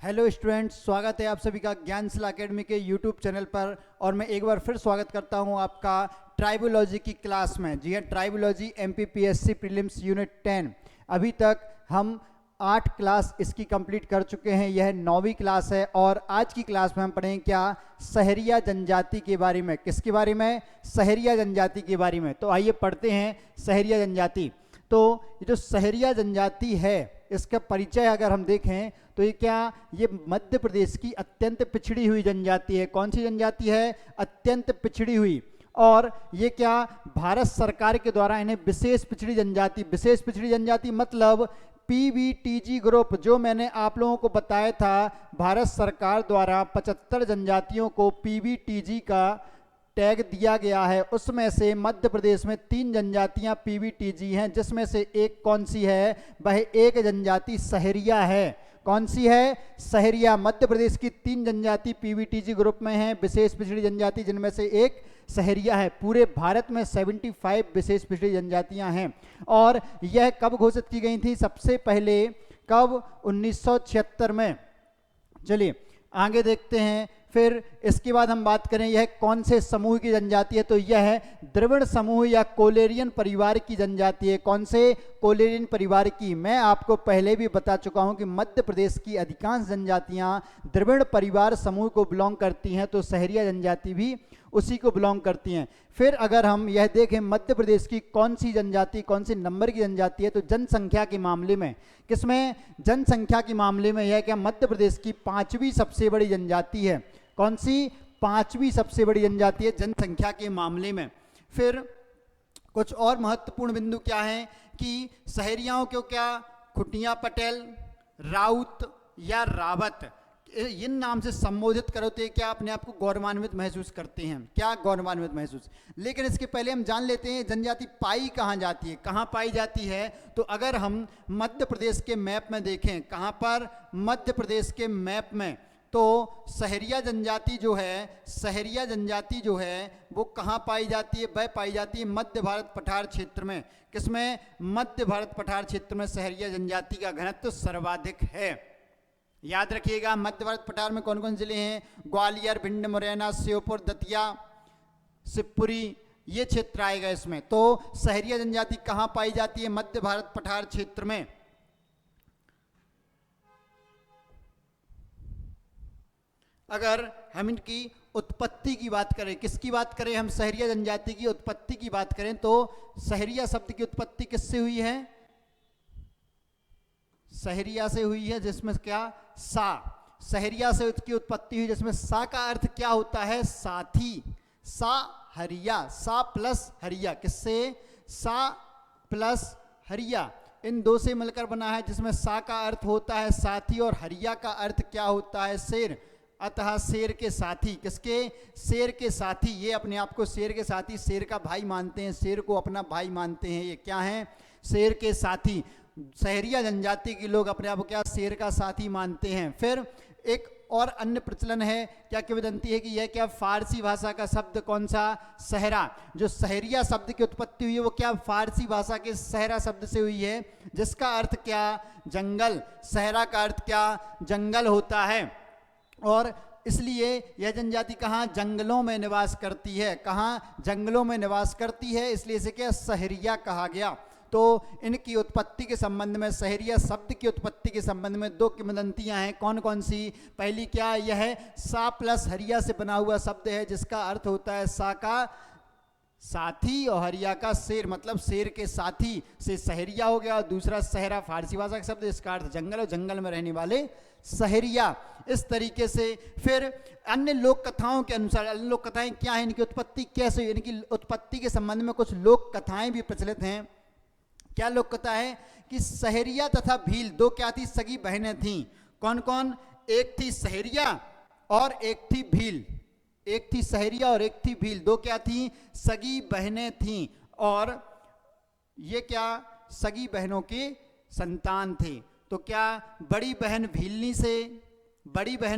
Hello students, स्वागत है आप सभी का ज्ञानशिला एकेडमी के यूट्यूब चैनल पर। और मैं एक बार फिर स्वागत करता हूं आपका ट्राइबोलॉजी की क्लास में। जी हाँ, ट्राइबोलॉजी एमपीपीएससी प्रीलिम्स यूनिट 10। अभी तक हम 8 क्लास इसकी कंप्लीट कर चुके हैं। यह 9वीं क्लास है और आज की क्लास में हम पढ़ेंगे क्या, सहरिया जनजाति के बारे में। किसके बारे में? सहरिया जनजाति के बारे में। तो आइए पढ़ते हैं सहरिया जनजाति। तो ये जो सहरिया जनजाति है, इसका परिचय अगर हम देखें तो ये क्या, ये मध्य प्रदेश की अत्यंत पिछड़ी हुई जनजाति है। कौन सी जनजाति है? अत्यंत पिछड़ी हुई। और ये क्या, भारत सरकार के द्वारा इन्हें विशेष पिछड़ी जनजाति मतलब पीवीटीजी ग्रुप, जो मैंने आप लोगों को बताया था, भारत सरकार द्वारा 75 जनजातियों को पीवीटीजी का टैग दिया गया है। उसमें से मध्य प्रदेश में 3 जनजातियां पीवीटीजी हैं, जिसमें से एक कौन सी है? वह एक जनजाति सहरिया है। कौन सी है? सहरिया। मध्य प्रदेश की 3 जनजाति पीवीटीजी ग्रुप में हैं, विशेष पिछड़ी जनजाति, जिनमें से एक सहरिया है। पूरे भारत में 75 विशेष पिछड़ी जनजातियां हैं। और यह कब घोषित की गई थी? सबसे पहले कब? 1976 में। चलिए आगे देखते हैं। फिर इसके बाद हम बात करें यह कौन से समूह की जनजाति है, तो यह है द्रविड़ समूह या कोलेरियन परिवार की जनजाति है। कौन से? कोलेरियन परिवार की। मैं आपको पहले भी बता चुका हूं कि मध्य प्रदेश की अधिकांश जनजातियां द्रविड़ परिवार समूह को बिलोंग करती हैं, तो सहरिया जनजाति भी उसी को बिलोंग करती हैं। फिर अगर हम यह देखें मध्य प्रदेश की कौन सी जनजाति, कौन से नंबर की जनजाति है, तो जनसंख्या के मामले में, किसमें? जनसंख्या के मामले में यह क्या, मध्य प्रदेश की 5वीं सबसे बड़ी जनजाति है। कौन सी? 5वीं सबसे बड़ी जनजाति है जनसंख्या के मामले में। फिर कुछ और महत्वपूर्ण बिंदु क्या है कि सहरियाओं को क्या खुटिया पटेल, राउत या रावत, इन नाम से संबोधित करो तो क्या अपने आप को गौरवान्वित महसूस करते हैं? क्या गौरवान्वित महसूस? लेकिन इसके पहले हम जान लेते हैं जनजाति पाई कहाँ जाती है, कहाँ पाई जाती है। तो अगर हम मध्य प्रदेश के मैप में देखें, कहाँ पर? मध्य प्रदेश के मैप में, तो सहरिया जनजाति जो है वो कहाँ पाई जाती है? वह पाई जाती है मध्य भारत पठार क्षेत्र में। किसमें? मध्य भारत पठार क्षेत्र में सहरिया जनजाति का घनत्व सर्वाधिक है। याद रखिएगा, मध्य भारत पठार में कौन कौन जिले हैं? ग्वालियर, भिंड, मुरैना, श्योपुर, दतिया, शिवपुरी, ये क्षेत्र आएगा इसमें। तो सहरिया जनजाति कहाँ पाई जाती है? मध्य भारत पठार क्षेत्र में। अगर हम इनकी उत्पत्ति की बात करें, किसकी बात करें? हम सहरिया जनजाति की उत्पत्ति की बात करें तो सहरिया शब्द की उत्पत्ति किससे हुई है? सहरिया से हुई है, जिसमें क्या? सा। सहरिया से उसकी उत्पत्ति हुई, जिसमें सा का अर्थ क्या होता है? साथी। सा हरिया, सा प्लस हरिया। किससे? सा प्लस हरिया, इन दो से मिलकर बना है, जिसमें सा का अर्थ होता है साथी और हरिया का अर्थ क्या होता है? शेर। अतः शेर के साथी। किसके? शेर के साथी। ये अपने आप को शेर के साथी, शेर का भाई मानते हैं, शेर को अपना भाई मानते हैं। ये क्या है? शेर के साथी। सहरिया जनजाति के लोग अपने आप को क्या? शेर का साथी मानते हैं। फिर एक और अन्य प्रचलन है, क्या किंवदंती है कि यह क्या, फारसी भाषा का शब्द कौन सा? सहरा। जो सहरिया शब्द की उत्पत्ति हुई है वो क्या, फारसी भाषा के सहरा शब्द से हुई है, जिसका अर्थ क्या? जंगल। सहरा का अर्थ क्या? जंगल होता है। और इसलिए यह जनजाति कहाँ? जंगलों में निवास करती है। कहाँ? जंगलों में निवास करती है, इसलिए इसे क्या सहरिया कहा गया। तो इनकी उत्पत्ति के संबंध में, सहरिया शब्द की उत्पत्ति के संबंध में 2 किंवदंतियां हैं। कौन कौन सी? पहली क्या, यह सा प्लस हरिया से बना हुआ शब्द है, जिसका अर्थ होता है सा का साथी और हरिया का शेर, मतलब शेर के साथी से सहरिया हो गया। और दूसरा सहरा फारसी भाषा का शब्द, इसका अर्थ जंगल, और जंगल में रहने वाले सहरिया। इस तरीके से फिर अन्य लोक कथाओं के अनुसार, अन्य लोक कथाएं क्या है, इनकी उत्पत्ति कैसे हुई, इनकी उत्पत्ति के संबंध में कुछ लोक कथाएं भी प्रचलित हैं। क्या लोक कथा है कि सहरिया तथा भील दो क्या थी? सगी बहनें थीं। कौन कौन? एक थी सहरिया और एक थी भील। एक थी सहरिया और एक थी भील, दो क्या थी? सगी बहनें थीं। और ये क्या, सगी बहनों के संतान थे। तो क्या बड़ी बहन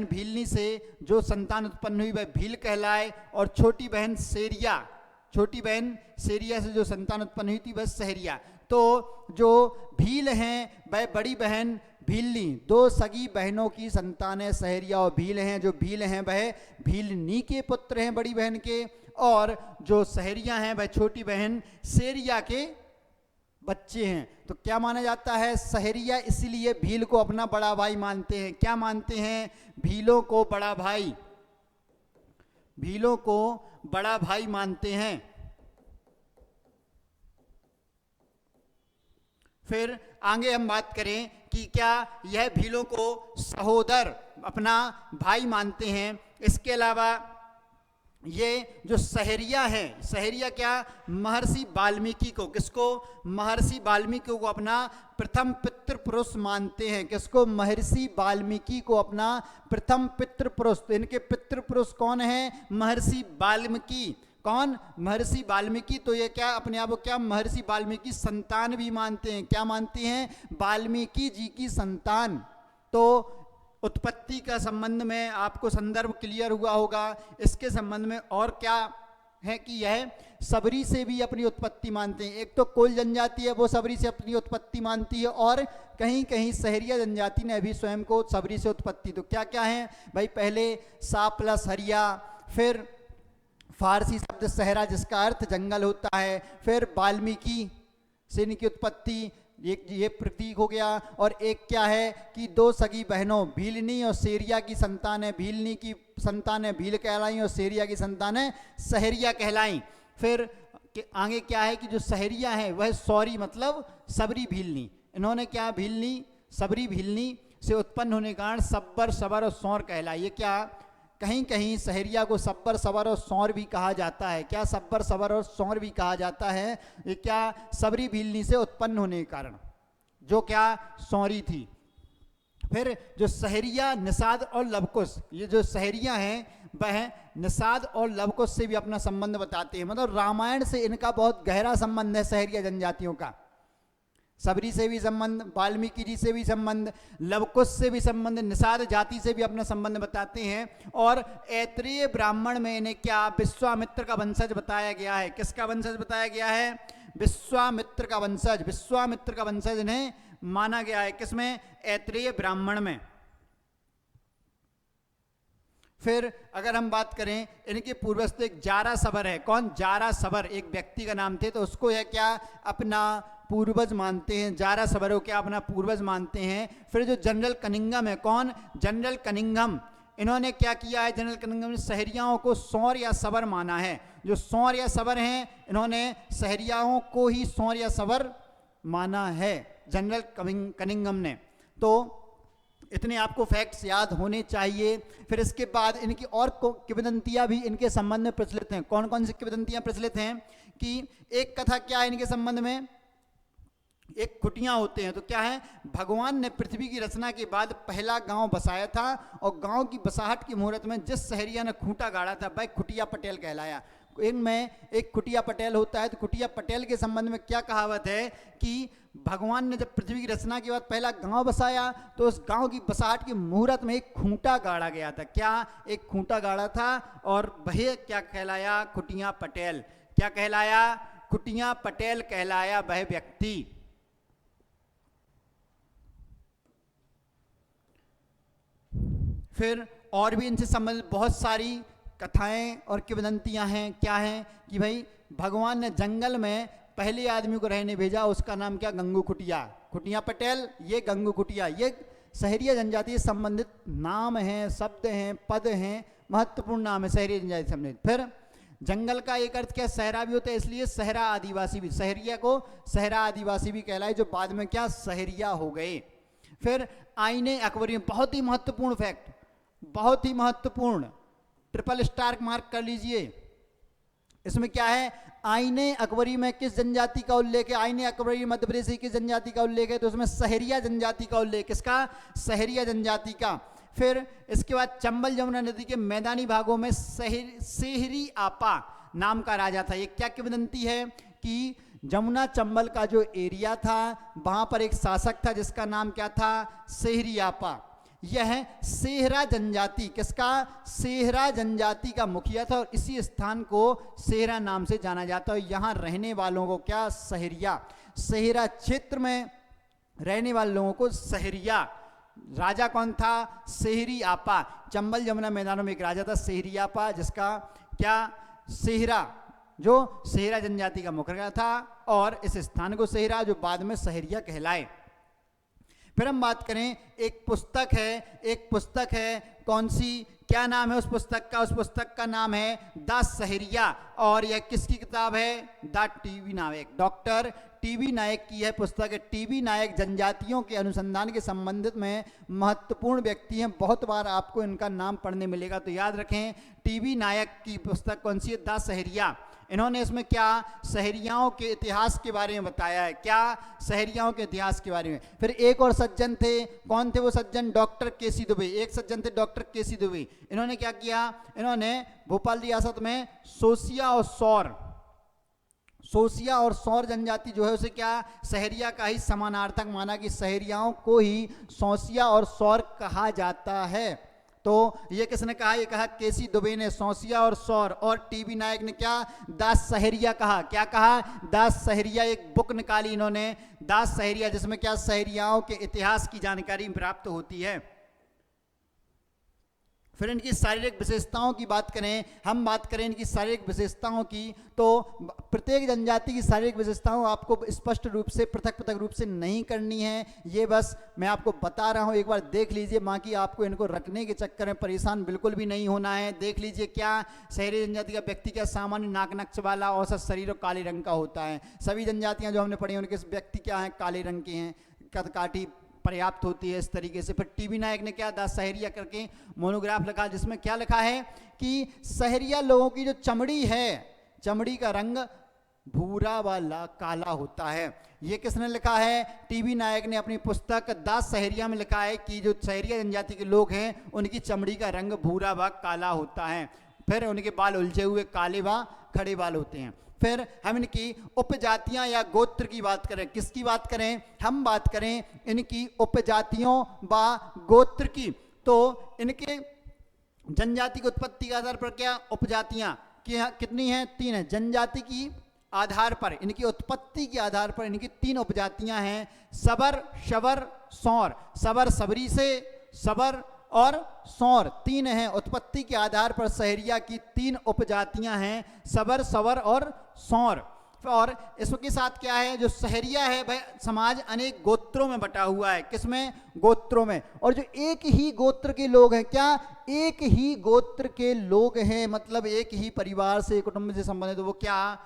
भीलनी से जो संतान उत्पन्न हुई वह भील कहलाए, और छोटी बहन सेरिया से जो संतान उत्पन्न हुई थी वह सहरिया। तो जो भील हैं वह बड़ी बहन भीलनी, दो सगी बहनों की संतान है सहरिया और भील हैं। जो भील हैं वह भीलनी के पुत्र हैं बड़ी बहन के, और जो सहरिया हैं वह छोटी बहन सेरिया के बच्चे हैं। तो क्या माना जाता है, सहरिया इसलिए भील को अपना बड़ा भाई मानते हैं। क्या मानते हैं, भीलों को बड़ा भाई, भीलों को बड़ा भाई मानते हैं। फिर आगे हम बात करें कि क्या यह भीलों को सहोदर अपना भाई मानते हैं। इसके अलावा ये जो सहरिया है, सहरिया क्या, महर्षि वाल्मीकि को, किसको, महर्षि वाल्मीकि को अपना प्रथम पितृ पुरुष मानते हैं। किसको, महर्षि वाल्मीकि को अपना प्रथम पितृ पुरुष। तो इनके पितृ पुरुष कौन है, महर्षि वाल्मीकि। कौन, महर्षि वाल्मीकि। तो ये क्या अपने आप को क्या महर्षि वाल्मीकि संतान भी मानते हैं। क्या मानते हैं, वाल्मीकि जी की संतान। तो उत्पत्ति का संबंध में आपको संदर्भ क्लियर हुआ होगा। इसके संबंध में और क्या है कि यह सबरी से भी अपनी उत्पत्ति मानते हैं। एक तो कोल जनजाति है वो सबरी से अपनी उत्पत्ति मानती है, और कहीं कहीं सहरिया जनजाति ने अभी स्वयं को सबरी से उत्पत्ति। तो क्या क्या है भाई, पहले सा प्लस हरिया, फिर फारसी शब्द सहरा जिसका अर्थ जंगल होता है, फिर वाल्मीकि से इनकी उत्पत्ति, ये प्रतीक हो गया। और एक क्या है कि दो सगी बहनों भीलनी और सेरिया की संतान है, भीलनी की संतान है भील कहलाई और सेरिया की संतान है सहरिया कहलाई। फिर आगे क्या है कि जो सहरिया है वह सौरी मतलब सबरी भीलनी, इन्होंने क्या, भीलनी सबरी भीलनी से उत्पन्न होने के कारण सब्बर सबर और सौर कहलाई। ये क्या, कहीं कहीं सहरिया को सब्बर सबर और सौर भी कहा जाता है। क्या, सब्बर सबर और सौर भी कहा जाता है। ये क्या, सबरी भीलनी से उत्पन्न होने के कारण, जो क्या सौरी थी। फिर जो सहरिया निषाद और लवकुश, ये जो सहरिया हैं वह निषाद और लवकुश से भी अपना संबंध बताते हैं। मतलब रामायण से इनका बहुत गहरा संबंध है सहरिया जनजातियों का। सबरी से भी संबंध, वाल्मीकि जी से भी संबंध, लवकुश से भी संबंध, निषाद जाति से भी अपना संबंध बताते हैं। और ऐत्रेय ब्राह्मण में इन्हें क्या, विश्वामित्र का वंशज बताया गया है। किसका वंशज बताया गया है, विश्वामित्र का वंशज। विश्वामित्र का वंशज इन्हें माना गया है, किसमें, ऐत्रेय ब्राह्मण में। फिर अगर हम बात करें इनके पूर्वज तो एक जारा सबर है। कौन, जारा सबर एक व्यक्ति का नाम थे, तो उसको यह क्या अपना पूर्वज मानते हैं। जारा सबर को क्या अपना पूर्वज मानते हैं। फिर जो जनरल कनिंघम है, कौन, जनरल कनिंघम, इन्होंने क्या किया है, जनरल कनिंघम ने सहरियाओं को सौर या सबर माना है। जो सौर या सबर हैं इन्होंने सहरियाओं को ही सौर या सबर माना है जनरल कनिंघम ने। तो इतने आपको फैक्ट्स याद होने चाहिए। फिर इसके बाद इनकी और किंवदंतियां भी इनके संबंध में प्रचलित हैं। कौन कौन सी किंवदंतियां प्रचलित हैं कि एक कथा क्या है इनके संबंध में, एक खुटियां होते हैं। तो क्या है, भगवान ने पृथ्वी की रचना के बाद पहला गांव बसाया था, और गांव की बसाहट की मुहूर्त में जिस सहरिया ने खूंटा गाड़ा था वह खुटिया पटेल कहलाया। इनमें एक खुटिया पटेल होता है। तो खुटिया पटेल के संबंध में क्या कहावत है कि भगवान ने जब पृथ्वी की रचना के बाद पहला गांव बसाया तो उस गांव की बसाहट की मुहूर्त में एक खूंटा गाड़ा गया था। क्या, एक खूंटा गाड़ा था, और वह क्या कहलाया, खुटिया पटेल। क्या कहलाया, खुटिया पटेल कहलाया वह व्यक्ति। फिर और भी इनसे संबंधित बहुत सारी कथाएं और किंवदंतियां हैं। क्या हैं कि भाई भगवान ने जंगल में पहले आदमी को रहने भेजा, उसका नाम क्या, गंगू खुटिया। खुटिया पटेल, ये गंगू खुटिया, ये सहरिया जनजाति से संबंधित नाम हैं, शब्द हैं, पद हैं, महत्वपूर्ण नाम है सहरिया जनजाति से संबंधित। फिर जंगल का एक अर्थ क्या, सहरा भी होता है, इसलिए सहरा आदिवासी भी, सहरिया को सहरा आदिवासी भी कहलाए, जो बाद में क्या सहरिया हो गए। फिर आईने अकबरी, बहुत ही महत्वपूर्ण फैक्ट, बहुत ही महत्वपूर्ण, ट्रिपल स्टार मार्क कर लीजिए। इसमें क्या है, आईने अकबरी में किस जनजाति का उल्लेख है, आईने अकबरी मध्य प्रदेश की किस जनजाति का उल्लेख है, तो उसमें सहरिया जनजाति का उल्लेख, किसका, सहरिया जनजाति का। फिर इसके बाद चंबल जमुना नदी के मैदानी भागों में सेहरी आपा नाम का राजा था। ये क्या किंवदंती है कि जमुना चंबल का जो एरिया था वहां पर एक शासक था जिसका नाम क्या था, सेहरी आपा। यह सेहरा जनजाति, किसका, सेहरा जनजाति का मुखिया था, और इसी स्थान को सेहरा नाम से जाना जाता है। यहाँ रहने वालों को क्या, सहरिया। सहेरा क्षेत्र में रहने वाले लोगों को सहरिया। राजा कौन था? सेहरी आपा। चंबल जमुना मैदानों में एक राजा था सेहरी आपा, जिसका क्या सेहरा, जो सेहरा जनजाति का मुखर्या था, और इस स्थान को सेहरा जो बाद में सहरिया कहलाए। फिर हम बात करें, एक पुस्तक है कौन सी, क्या नाम है उस पुस्तक का? उस पुस्तक का नाम है द सहरिया, और यह किसकी किताब है? The T B Naik, doctor T B Naik की यह पुस्तक है। टीबी नायक जनजातियों के अनुसंधान के संबंधित में महत्वपूर्ण व्यक्ति हैं, बहुत बार आपको इनका नाम पढ़ने मिलेगा, तो याद रखें। टीबी नायक की पुस्तक कौन सी है? द सहरिया। इन्होंने इसमें क्या सहरियाओं के इतिहास के बारे में बताया है, क्या सहरियाओं के इतिहास के बारे में। फिर एक और सज्जन थे, कौन थे वो सज्जन? डॉक्टर केसी दुबे। एक सज्जन थे डॉक्टर केसी दुबे। इन्होंने क्या किया? इन्होंने भोपाल रियासत में सोसिया और सौर जनजाति जो है उसे क्या सहरिया का ही समानार्थक माना कि सहरियाओं को ही सोसिया और सौर कहा जाता है। तो ये किसने कहा? ये कहा केसी दुबे ने, सोसिया और सौर। और टीबी नायक ने क्या? दास सहरिया कहा। क्या कहा? दास सहरिया। एक बुक निकाली इन्होंने, दास सहरिया, जिसमें क्या सहरियाओं के इतिहास की जानकारी प्राप्त होती है। फिर इनकी शारीरिक विशेषताओं की बात करें, हम बात करें इनकी शारीरिक विशेषताओं की, तो प्रत्येक जनजाति की शारीरिक विशेषताओं आपको स्पष्ट रूप से पृथक रूप से नहीं करनी है, ये बस मैं आपको बता रहा हूँ, एक बार देख लीजिए। बाकी आपको इनको रखने के चक्कर में परेशान बिल्कुल भी नहीं होना है। देख लीजिए, क्या शहरी जनजाति का व्यक्ति क्या सामान्य नाक नक्श वाला औसत शरीर और काले रंग का होता है। सभी जनजातियाँ जो हमने पढ़ी उनके व्यक्ति क्या हैं? काले रंग के हैं, कदकाठी पर्याप्त होती है इस तरीके से। फिर टीबी नायक ने क्या? द सहरिया करके मोनोग्राफ लिखा, जिसमें क्या लिखा है कि सहरिया लोगों की जो चमड़ी है, चमड़ी का रंग भूरा वाला काला होता है। ये किसने लिखा है? टीबी नायक ने अपनी पुस्तक द सहरिया में लिखा है कि जो सहरिया जनजाति के लोग हैं उनकी चमड़ी का रंग भूरा व काला होता है। फिर उनके बाल उलझे हुए काले व खड़े बाल होते हैं। फिर हम इनकी उपजातियां या गोत्र की बात करें, किसकी बात करें? हम बात करें इनकी उपजातियों व गोत्र की। तो इनके जनजाति की उत्पत्ति के आधार पर क्या उपजातियां कितनी हैं? 3 हैं। जनजाति की आधार पर, इनकी उत्पत्ति के आधार पर इनकी 3 उपजातियां हैं, सबर, शबर, सौर। सबर सबरी से, सबर और सौर 3 हैं। उत्पत्ति के आधार पर सहरिया की 3 उपजातियां हैं, सबर, सवर और सौर। और इसके साथ क्या है? जो सहरिया है भाई समाज अनेक गोत्रों में बटा हुआ है। किसमें? गोत्रों में। और जो एक ही गोत्र के लोग हैं, क्या एक ही गोत्र के लोग हैं, मतलब एक ही परिवार से, कुटुंब से संबंधित, वो क्या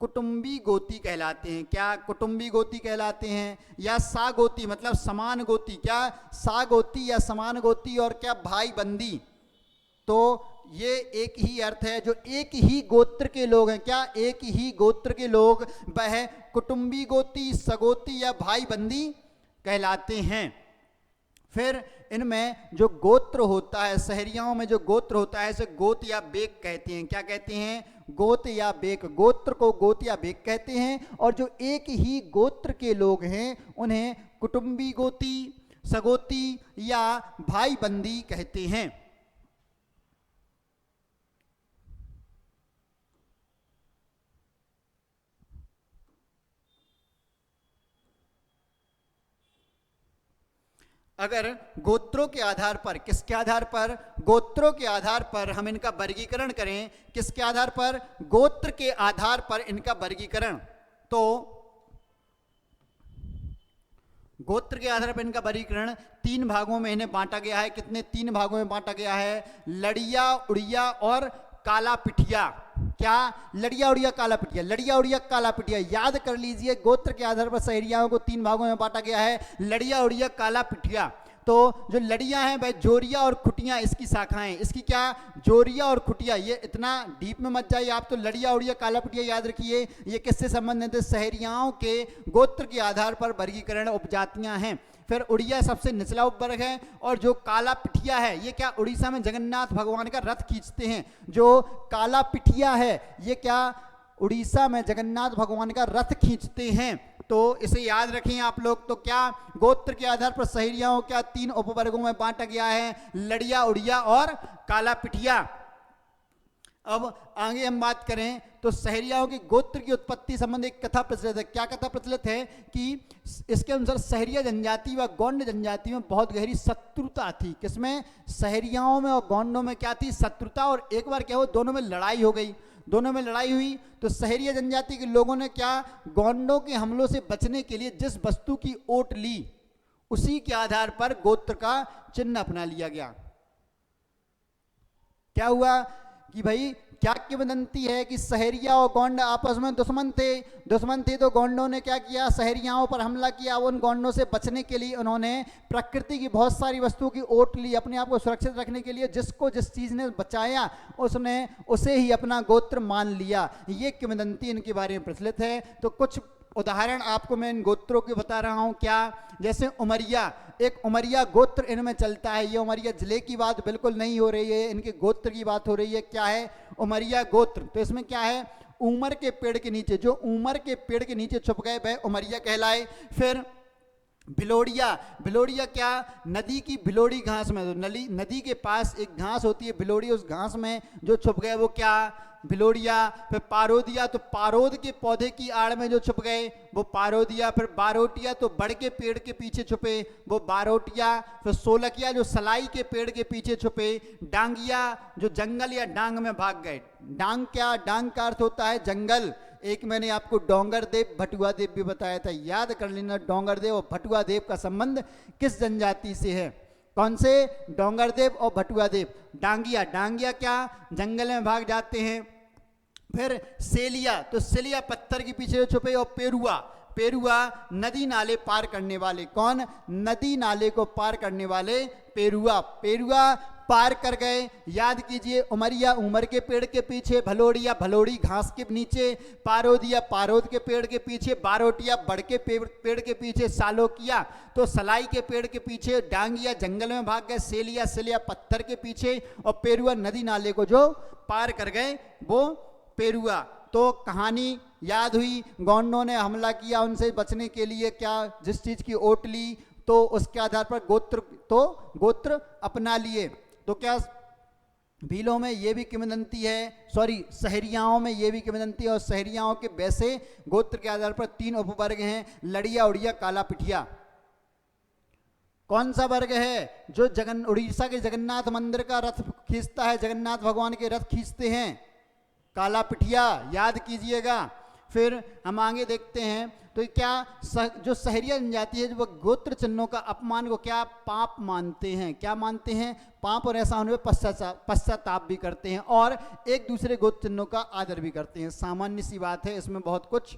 कुटुंबी गोती कहलाते हैं। क्या कुटुंबी गोती कहलाते हैं? या सा गोती मतलब समान गोती, क्या सा गोती या समान गोती, और क्या भाई बंदी। तो ये एक ही अर्थ है, जो एक ही गोत्र के लोग हैं, क्या एक ही गोत्र के लोग, वह कुटुंबी गोती, सगोती या भाई बंदी कहलाते हैं। फिर इनमें जो गोत्र होता है, सहरियाओं में जो गोत्र होता है, इसे गोत या बेक कहते हैं। क्या कहते हैं? गोत या बेक। गोत्र को गोत या बेक कहते हैं। और जो एक ही गोत्र के लोग हैं उन्हें कुटुंबी गोती, सगोती या भाई बंदी कहते हैं। अगर गोत्रों के आधार पर, किसके आधार पर? गोत्रों के आधार पर हम इनका वर्गीकरण करें, किसके आधार पर? गोत्र के आधार पर इनका वर्गीकरण। तो गोत्र के आधार पर इनका वर्गीकरण 3 भागों में इन्हें बांटा गया है। कितने? 3 भागों में बांटा गया है, लड़िया, उड़िया और काला पिठिया। क्या? लड़िया, उड़िया, काला पिठिया। लड़िया, उड़िया, काला पिठिया याद कर लीजिए। गोत्र के आधार पर सहरियाओं को 3 भागों में बांटा गया है, लड़िया, उड़िया, काला पिठिया। तो जो लड़िया हैं वह जोरिया और खुटिया इसकी शाखाएं। इसकी क्या? जोरिया और खुटिया। ये इतना डीप में मत जाइए आप, तो लड़िया, उड़िया, काला पिठिया याद रखिए। ये किससे संबंधित है? सहरियाओं के गोत्र के आधार पर वर्गीकरण उपजातियां हैं। फिर उड़िया सबसे निचला उपवर्ग है, और जो काला पिठिया है ये क्या? उड़ीसा में जगन्नाथ भगवान का रथ खींचते हैं। जो काला पिठिया है ये क्या? उड़ीसा में जगन्नाथ भगवान का रथ खींचते हैं। तो इसे याद रखें आप लोग। तो क्या गोत्र के आधार पर सहरियाओं क्या 3 उपवर्गों में बांटा गया है, लड़िया, उड़िया और काला पिठिया। अब आगे हम बात करें तो सहरियाओं के गोत्र की उत्पत्ति संबंधी एक कथा प्रचलित है। क्या कथा प्रचलित है कि इसके अनुसार सहरिया जनजाति व गौंड जनजाति में बहुत गहरी शत्रुता थी। किसमें? सहरियाओं में और गौंडों में क्या थी? शत्रुता। और एक बार क्या हुआ, दोनों में लड़ाई हो गई। दोनों में लड़ाई हुई तो सहरिया जनजाति के लोगों ने क्या, गौंडों के हमलों से बचने के लिए जिस वस्तु की ओट ली उसी के आधार पर गोत्र का चिन्ह अपना लिया गया। क्या हुआ कि भाई क्या किंवदंती है कि सहरिया और गौंड आपस में दुश्मन थे तो गौंडों ने क्या किया, सहरियाओं पर हमला किया। उन गौंडों से बचने के लिए उन्होंने प्रकृति की बहुत सारी वस्तुओं की ओट ली अपने आप को सुरक्षित रखने के लिए। जिसको जिस चीज ने बचाया उसने उसे ही अपना गोत्र मान लिया। ये किंवदंती इनके बारे में प्रचलित है। तो कुछ उदाहरण आपको मैं इन गोत्रों के बता रहा हूं। क्या? जैसे उमरिया, एक उमरिया गोत्र इनमें चलता है। ये उमरिया जिले की बात बिल्कुल नहीं हो रही है, इनके गोत्र की बात हो रही है। क्या है? उमरिया गोत्र। तो इसमें क्या है, उमर के पेड़ के नीचे, जो उमर के पेड़ के नीचे छुप गए वह उमरिया कहलाए। फिर भिलोड़िया क्या, नदी की भिलोड़ी घास में, नदी के पास एक घास होती है भिलोड़ी, उस घास में जो छुप गए वो क्या, भिलोड़िया। फिर पारोदिया, तो पारोद के पौधे की आड़ में जो छुप गए वो पारोदिया। फिर बारोटिया, तो बड़ के पेड़ के पीछे छुपे वो बारोटिया। फिर सोलकिया, जो सलाई के पेड़ के पीछे छुपे। डांगिया, जो जंगल या डांग में भाग गए। डांग क्या, डांग का अर्थ होता है जंगल। एक मैंने आपको डोंगर देव भटुआ देव भी बताया था, याद कर लेना। डोंगर देव और भटुआ देव का संबंध किस जनजाति से है? कौन से? डोंगर देव और भटुआ देव। डांगिया क्या, जंगल में भाग जाते हैं। फिर सेलिया, तो सेलिया पत्थर के पीछे छुपे। और पेरुआ नदी नाले पार करने वाले। कौन? नदी नाले को पार करने वाले पेरुआ पार कर गए। याद कीजिए, उमरिया उमर के पेड़ के पीछे, भलोड़ी घास के नीचे, पारोदिया पारोद के पेड़ के पीछे, बारोटिया बड़ के पेड़ के पीछे, सालोकिया तो सलाई के पेड़ के पीछे, डांगिया जंगल में भाग गए, सेलिया पत्थर के पीछे, और पेरुआ नदी नाले को जो पार कर गए वो पेरुआ। तो कहानी याद हुई, गौंडों ने हमला किया, उनसे बचने के लिए क्या, जिस चीज की ओट ली तो उसके आधार पर गोत्र अपना लिए। तो क्या भीलों में ये भी किंवदंती है, सहरियाओं में ये भी किंवदंती है। और सहरियाओं के वैसे गोत्र के आधार पर 3 उपवर्ग हैं, लड़िया, उड़िया, काला पिठिया। कौन सा वर्ग है? जो उड़ीसा के जगन्नाथ मंदिर का रथ खींचता है, जगन्नाथ भगवान के रथ खींचते हैं, काला पिठिया, याद कीजिएगा। फिर हम आगे देखते हैं तो क्या जो सहरिया जनजाति है, जो गोत्र चिन्हों का अपमान को क्या पाप मानते हैं? क्या मानते हैं? पाप। और ऐसा होने पर पश्चाताप भी करते हैं और एक दूसरे गोत्र चिन्हों का आदर भी करते हैं। सामान्य सी बात है, इसमें बहुत कुछ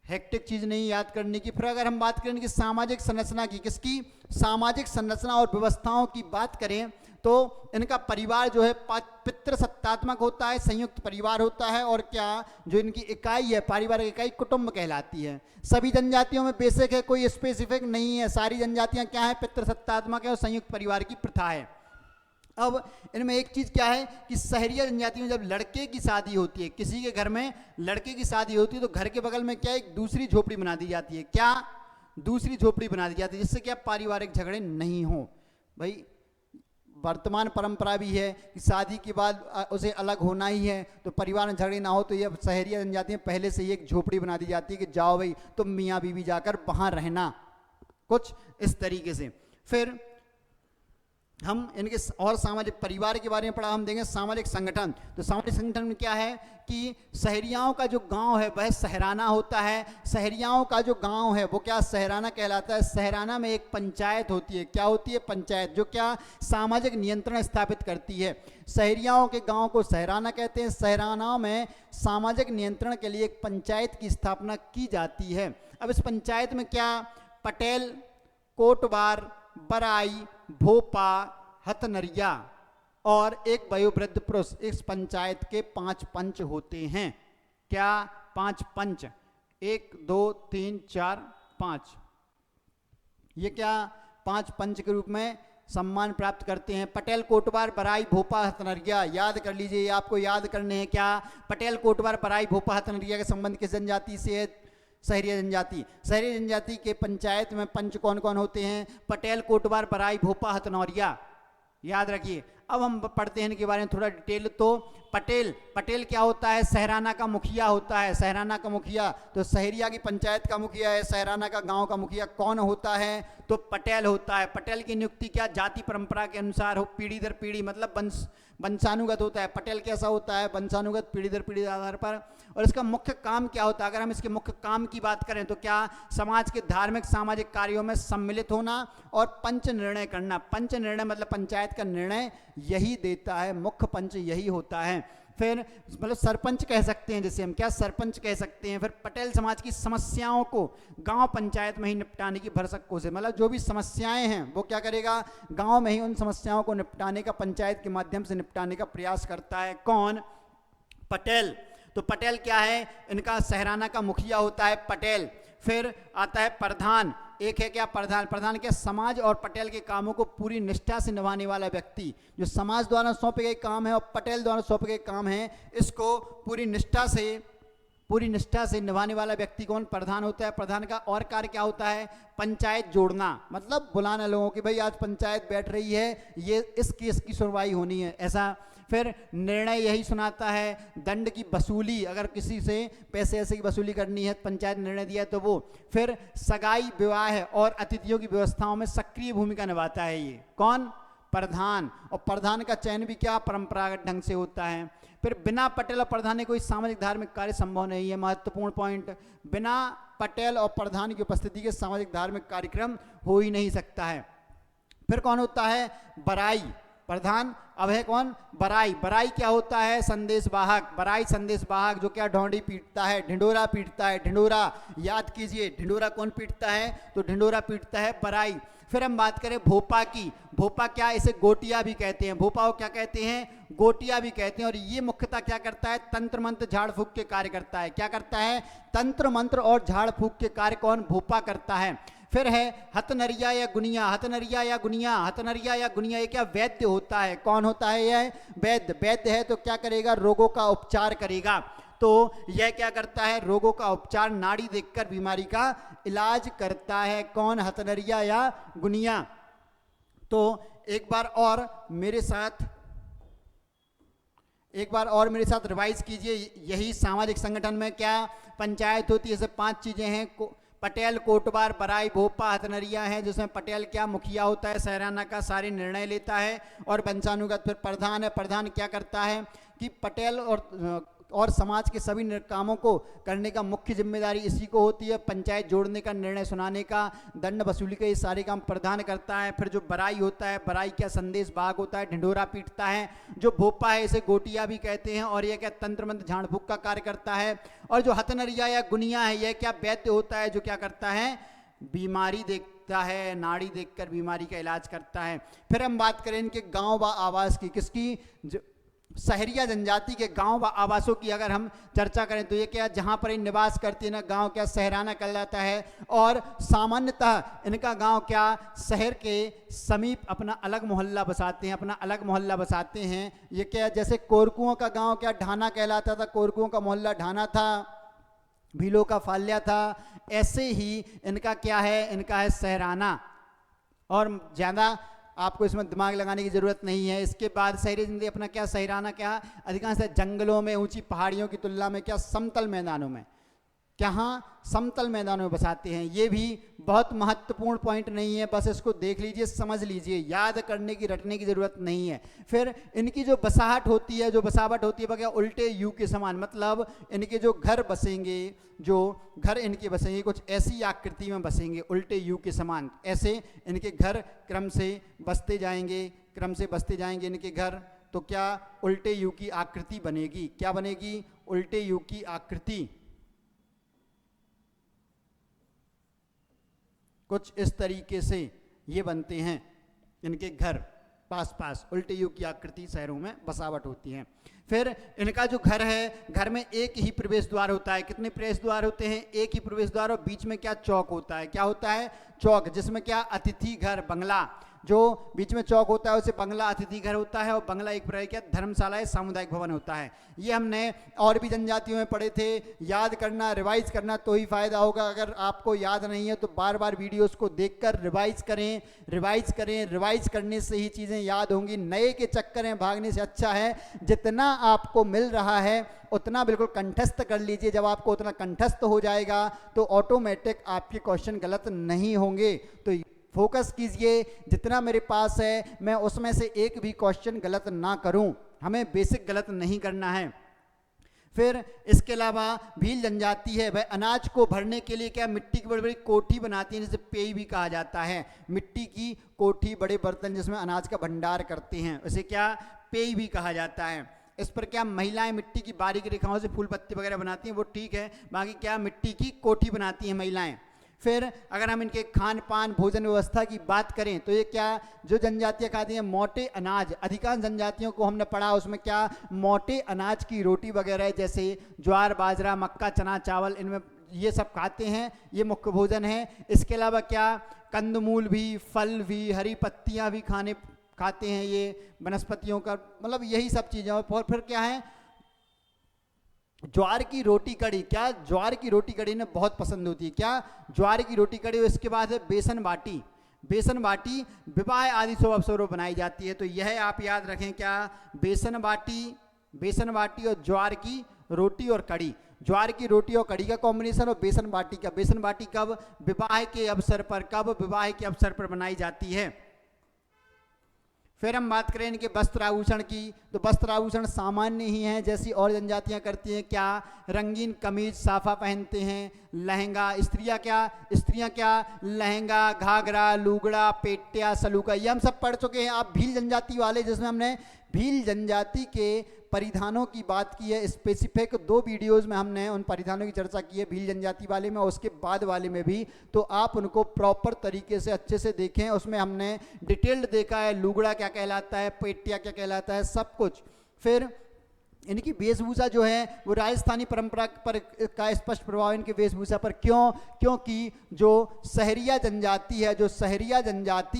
हेक्टिक चीज नहीं याद करने की। फिर अगर हम बात करें कि सामाजिक संरचना की, किसकी? सामाजिक संरचना और व्यवस्थाओं की बात करें तो इनका परिवार जो है पितृसत्तात्मक होता है, संयुक्त परिवार होता है। और क्या, जो इनकी इकाई है, पारिवारिक इकाई, कुटुंब कहलाती है। सभी जनजातियों में बेसिक है, कोई स्पेसिफिक नहीं है, सारी जनजातियां क्या है, पितृसत्तात्मक है और संयुक्त परिवार की प्रथा है। अब इनमें एक चीज क्या है कि सहरिया जनजाति में जब लड़के की शादी होती है, किसी के घर में लड़के की शादी होती है, तो घर के बगल में क्या, एक दूसरी झोपड़ी बना दी जाती है। क्या? दूसरी झोपड़ी बना दी जाती है, जिससे क्या पारिवारिक झगड़े नहीं हो। भाई वर्तमान परंपरा भी है कि शादी के बाद उसे अलग होना ही है, तो परिवार में झगड़े ना हो, तो ये सहरिया जनजाति में पहले से ही एक झोपड़ी बना दी जाती है कि जाओ भाई तुम मियाँ बीवी जाकर वहां रहना, कुछ इस तरीके से। फिर हम इनके और सामाजिक परिवार के बारे में पढ़ा, हम देंगे सामाजिक संगठन। तो सामाजिक संगठन में क्या है कि सहरियाओं का जो गांव है वह सहराना होता है। सहरियाओं का जो गांव है वो क्या, सहराना कहलाता है। सहराना में एक पंचायत होती है। क्या होती है? पंचायत, जो क्या सामाजिक नियंत्रण स्थापित करती है। सहरियाओं के गांव को सहराना कहते हैं। सहरानाओं में सामाजिक नियंत्रण के लिए एक पंचायत की स्थापना की जाती है। अब इस पंचायत में क्या, पटेल, कोटवार, बराई, भोपा, हथनरिया और एक वयोवृद्ध पुरुष, इस पंचायत के 5 पंच होते हैं। क्या? 5 पंच, 1 2 3 4 5। ये क्या 5 पंच के रूप में सम्मान प्राप्त करते हैं। पटेल, कोटवार, बराई, भोपा, हथनरिया, याद कर लीजिए, आपको याद करने हैं। क्या? पटेल, कोटवार, बराई, भोपा, हथनरिया के संबंध किस जनजाति से है? सहरिया जनजाति। सहरिया जनजाति के पंचायत में पंच कौन कौन होते हैं? पटेल, कोटवार, बराई, भोपा, हथनौरिया, याद रखिए। अब हम पढ़ते हैं इनके बारे में थोड़ा डिटेल। तो पटेल, पटेल क्या होता है? सहराना का मुखिया होता है। सहराना का मुखिया, तो सहरिया की पंचायत का मुखिया है। सहराना का गांव का मुखिया कौन होता है? तो पटेल होता है। पटेल की नियुक्ति क्या जाति परंपरा के अनुसार हो, पीढ़ी दर पीढ़ी, मतलब वंशानुगत होता है। पटेल कैसा होता है? वंशानुगत, पीढ़ी दर पीढ़ी आधार पर। और इसका मुख्य काम क्या होता है? अगर हम इसके मुख्य काम की बात करें तो क्या? समाज के धार्मिक सामाजिक कार्यों में सम्मिलित होना और पंच निर्णय करना। पंच निर्णय मतलब पंचायत का निर्णय यही देता है, मुख्य पंच यही होता है। फिर मतलब सरपंच कह सकते हैं, जैसे हम क्या सरपंच कह सकते हैं। फिर पटेल समाज की समस्याओं को गांव पंचायत में ही निपटाने की भरसक कोशिश, मतलब जो भी समस्याएं हैं वो क्या करेगा? गांव में ही उन समस्याओं को निपटाने का, पंचायत के माध्यम से निपटाने का प्रयास करता है। कौन? पटेल। तो पटेल क्या है? इनका सहराना का मुखिया होता है पटेल। फिर आता है प्रधान। एक है क्या? प्रधान। प्रधान क्या? समाज और पटेल के कामों को पूरी निष्ठा से निभाने वाला व्यक्ति। जो समाज द्वारा सौंपे गए काम है और पटेल द्वारा सौंपे गए काम है, इसको पूरी निष्ठा से निभाने वाला व्यक्ति कौन? प्रधान होता है। प्रधान का और कार्य क्या होता है? पंचायत जोड़ना, मतलब बुलाना लोगों की, भाई आज पंचायत बैठ रही है, ये इस केस की सुनवाई होनी है, ऐसा। फिर निर्णय यही सुनाता है। दंड की वसूली, अगर किसी से पैसे ऐसे की वसूली करनी है, पंचायत निर्णय दिया तो वो। फिर सगाई, विवाह और अतिथियों की व्यवस्थाओं में सक्रिय भूमिका निभाता है ये। कौन? प्रधान। और प्रधान का चयन भी क्या? परंपरागत ढंग से होता है। फिर बिना पटेल और प्रधान के कोई सामाजिक धार्मिक कार्य संभव नहीं है। महत्वपूर्ण पॉइंट, बिना पटेल और प्रधान की उपस्थिति के सामाजिक धार्मिक कार्यक्रम हो ही नहीं सकता है। फिर कौन होता है? बराई। प्रधान। अब है कौन? बराई। बराई क्या होता है? संदेशवाहक। बराई संदेशवाहक, जो क्या ढोंडी पीटता है, ढिंडोरा पीटता है। ढिंडोरा याद कीजिए, ढिंडोरा कौन पीटता है? तो ढिंडोरा पीटता है बराई। फिर हम बात करें भोपा की। भोपा क्या? इसे गोटिया भी कहते हैं। भोपा को क्या कहते हैं? गोटिया भी कहते हैं। और ये मुख्यतः क्या करता है? तंत्र मंत्र झाड़ फूक के कार्य करता है। क्या करता है? तंत्र मंत्र और झाड़ फूक के कार्य कौन? भोपा करता है। फिर है हथनरिया या गुनिया। हथनरिया या गुनिया, हथनरिया या गुनिया, ये क्या? वैद्य होता है। कौन होता है यह? वैद्य। वैद्य है तो क्या करेगा? रोगों का उपचार करेगा। तो यह क्या करता है? रोगों का उपचार, नाड़ी देखकर बीमारी का इलाज करता है। कौन? हथनरिया या गुनिया। तो एक बार और मेरे साथ रिवाइज कीजिए। यही सामाजिक संगठन में क्या पंचायत होती है? जैसे 5 चीजें हैं। पटेल, कोटवार, बराई, भोपा, हथनरिया है, जिसमें पटेल क्या? मुखिया होता है, सहराना का सारे निर्णय लेता है और वंशानुगत। फिर प्रधान है। प्रधान क्या करता है कि पटेल और समाज के सभी कामों को करने का मुख्य जिम्मेदारी इसी को होती है। पंचायत जोड़ने का, निर्णय सुनाने का, दंड वसूली का, ये सारे काम प्रधान करता है। फिर जो बराई होता है, बराई क्या? संदेश भाग होता है, ढिंडोरा पीटता है। जो भोपा है, इसे गोटिया भी कहते हैं, और यह क्या? तंत्र मंत्र झाड़ फूक का कार्य करता है। और जो हथनरिया या गुनिया है, यह क्या? वैद्य होता है, जो क्या करता है? बीमारी देखता है, नाड़ी देखकर बीमारी का इलाज करता है। फिर हम बात करें इनके गांव व आवास की। किसकी? सहरिया जनजाति के गांव व आवासों की अगर हम चर्चा करें तो ये क्या? जहां पर ये निवास करती है ना, गांव क्या? सहराना कहलाता है। और सामान्यतः इनका गांव क्या? शहर के समीप अपना अलग मोहल्ला बसाते हैं। ये क्या? जैसे कोरकुओं का गांव क्या? ढाना कहलाता था। कोरकुओं का मोहल्ला ढाना था, भीलों का फाल्या था। ऐसे ही इनका क्या है? इनका है सहराना। और ज़्यादा आपको इसमें दिमाग लगाने की जरूरत नहीं है। इसके बाद शहरी जिंदगी अपना क्या? सहराना क्या? अधिकांश जंगलों में, ऊंची पहाड़ियों की तुलना में क्या? समतल मैदानों में, क्या? समतल मैदानों में बसाते हैं। ये भी बहुत महत्वपूर्ण पॉइंट नहीं है, बस इसको देख लीजिए, समझ लीजिए, याद करने की, रटने की जरूरत नहीं है। फिर इनकी जो बसाहट होती है, वो क्या? उल्टे यू के समान, मतलब इनके जो घर बसेंगे, कुछ ऐसी आकृति में बसेंगे, उल्टे यू के समान। ऐसे इनके घर क्रम से बसते जाएंगे इनके घर। तो क्या? उल्टे यू की आकृति बनेगी। क्या बनेगी? उल्टे यू की आकृति। कुछ इस तरीके से ये बनते हैं इनके घर, पास उल्टे यू की आकृति शहरों में बसावट होती है। फिर इनका जो घर है, घर में एक ही प्रवेश द्वार होता है। कितने प्रवेश द्वार होते हैं? एक ही प्रवेश द्वार, और बीच में क्या? चौक होता है। क्या होता है? चौक, जिसमें क्या? अतिथि घर, बंगला, जो बीच में चौक होता है उसे बंगला अतिथि घर होता है, और बंगला एक प्रकार की धर्मशाला है, सामुदायिक भवन होता है। ये हमने और भी जनजातियों में पढ़े थे। याद करना, रिवाइज करना तो ही फायदा होगा। अगर आपको याद नहीं है तो बार बार वीडियोस को देखकर रिवाइज करें, रिवाइज करें। रिवाइज करने से ही चीज़ें याद होंगी। नए के चक्कर में भागने से अच्छा है जितना आपको मिल रहा है उतना बिल्कुल कंठस्थ कर लीजिए। जब आपको उतना कंठस्थ हो जाएगा तो ऑटोमेटिक आपके क्वेश्चन गलत नहीं होंगे। तो फोकस कीजिए, जितना मेरे पास है मैं उसमें से एक भी क्वेश्चन गलत ना करूं। हमें बेसिक गलत नहीं करना है। फिर इसके अलावा भील जनजाति है, वह अनाज को भरने के लिए क्या मिट्टी की बड़ी बड़ी कोठी बनाती है, जिसे पेई भी कहा जाता है। मिट्टी की कोठी, बड़े बर्तन जिसमें अनाज का भंडार करते हैं, उसे क्या पेई भी कहा जाता है। इस पर क्या महिलाएं मिट्टी की बारीक रेखाओं से फूल पत्ती वगैरह बनाती हैं, वो ठीक है। बाकी क्या मिट्टी की कोठी बनाती हैं महिलाएं। फिर अगर हम इनके खान पान भोजन व्यवस्था की बात करें तो ये क्या, जो जनजातियां खाती हैं मोटे अनाज, अधिकांश जनजातियों को हमने पढ़ा उसमें क्या मोटे अनाज की रोटी वगैरह है, जैसे ज्वार बाजरा मक्का चना चावल, इनमें ये सब खाते हैं, ये मुख्य भोजन है। इसके अलावा क्या कंदमूल भी, फल भी, हरी पत्तियां भी खाते हैं, ये वनस्पतियों का मतलब यही सब चीज़ें। और फिर क्या है, ज्वार की रोटी कड़ी, क्या ज्वार की रोटी कड़ी ने बहुत पसंद होती है, क्या ज्वार की रोटी कड़ी। इसके बाद है बेसन बाटी। बेसन बाटी विवाह आदि शुभ अवसरों पर बनाई जाती है। तो यह आप याद रखें, क्या बेसन बाटी और ज्वार की रोटी और कड़ी। ज्वार की रोटी और कड़ी का कॉम्बिनेशन और बेसन बाटी का। बेसन बाटी कब विवाह के अवसर पर बनाई जाती है। फिर हम बात करें इनके वस्त्र आभूषण की, तो वस्त्र आभूषण सामान्य ही हैं जैसी और जनजातियां करती हैं। क्या रंगीन कमीज साफा पहनते हैं, लहंगा। स्त्रियां क्या लहंगा, घाघरा, लुगड़ा, पेटिया, सलूका, ये हम सब पढ़ चुके हैं। आप भील जनजाति वाले, जिसमें हमने भील जनजाति के परिधानों की बात की है, स्पेसिफिक 2 वीडियोस में हमने उन परिधानों की चर्चा की है, भील जनजाति वाले में और उसके बाद वाले में भी। तो आप उनको प्रॉपर तरीके से अच्छे से देखें, उसमें हमने डिटेल्ड देखा है, लुगड़ा क्या कहलाता है, पेटिया क्या कहलाता है, सब कुछ। फिर इनकी वेशभूषा जो है वो राजस्थानी परंपरा पर का स्पष्ट प्रभाव इनकी वेशभूषा पर। क्योंकि जो सहरिया जनजाति